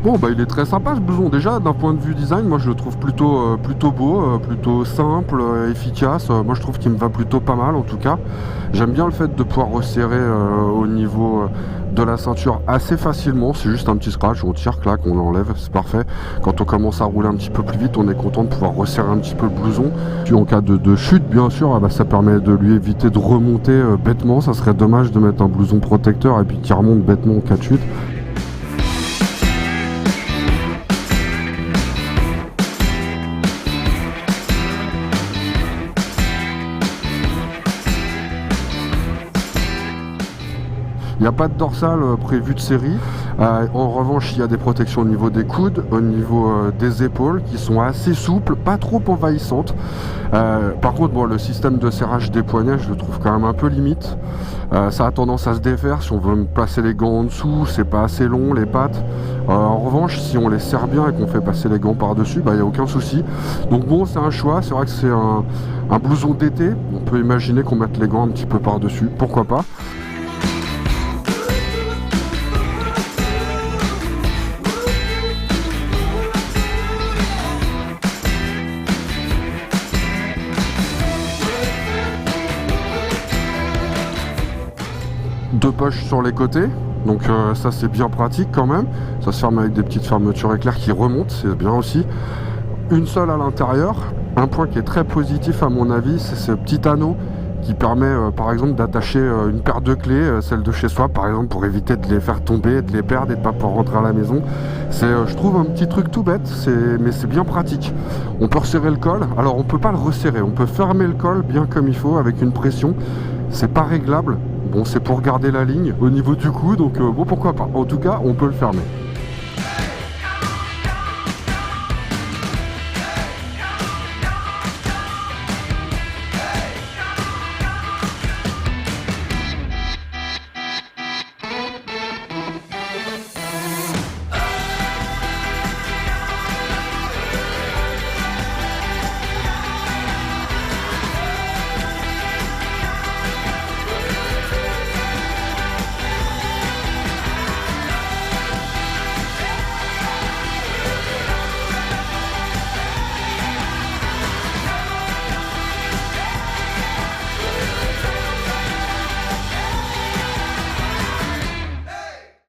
Bon, bah il est très sympa ce blouson. Déjà, d'un point de vue design, moi je le trouve plutôt beau, plutôt simple, efficace. Moi je trouve qu'il me va plutôt pas mal en tout cas. J'aime bien le fait de pouvoir resserrer au niveau de la ceinture assez facilement. C'est juste un petit scratch, on tire, clac, on l'enlève, c'est parfait. Quand on commence à rouler un petit peu plus vite, on est content de pouvoir resserrer un petit peu le blouson. Puis en cas de chute, bien sûr, ah bah, ça permet de lui éviter de remonter bêtement. Ça serait dommage de mettre un blouson protecteur et puis qui remonte bêtement en cas de chute. Il n'y a pas de dorsale prévu de série. En revanche, il y a des protections au niveau des coudes, au niveau des épaules, qui sont assez souples, pas trop envahissantes. Par contre, bon, le système de serrage des poignets, je le trouve quand même un peu limite. Ça a tendance à se défaire si on veut placer les gants en dessous, c'est pas assez long, les pattes. En revanche, si on les serre bien et qu'on fait passer les gants par-dessus, il n'y a aucun souci. Donc bon, c'est un choix, c'est vrai que c'est un blouson d'été. On peut imaginer qu'on mette les gants un petit peu par-dessus, pourquoi pas. Deux poches sur les côtés, donc ça c'est bien pratique quand même. Ça se ferme avec des petites fermetures éclairs qui remontent, c'est bien aussi. Une seule à l'intérieur. Un point qui est très positif à mon avis, c'est ce petit anneau qui permet par exemple d'attacher une paire de clés, celle de chez soi par exemple, pour éviter de les faire tomber, de les perdre et de pas pouvoir rentrer à la maison. C'est je trouve un petit truc tout bête, mais c'est bien pratique. On peut resserrer le col, alors on peut pas le resserrer, on peut fermer le col bien comme il faut avec une pression. C'est pas réglable. Bon, c'est pour garder la ligne au niveau du cou, donc bon, pourquoi pas. En tout cas, on peut le fermer.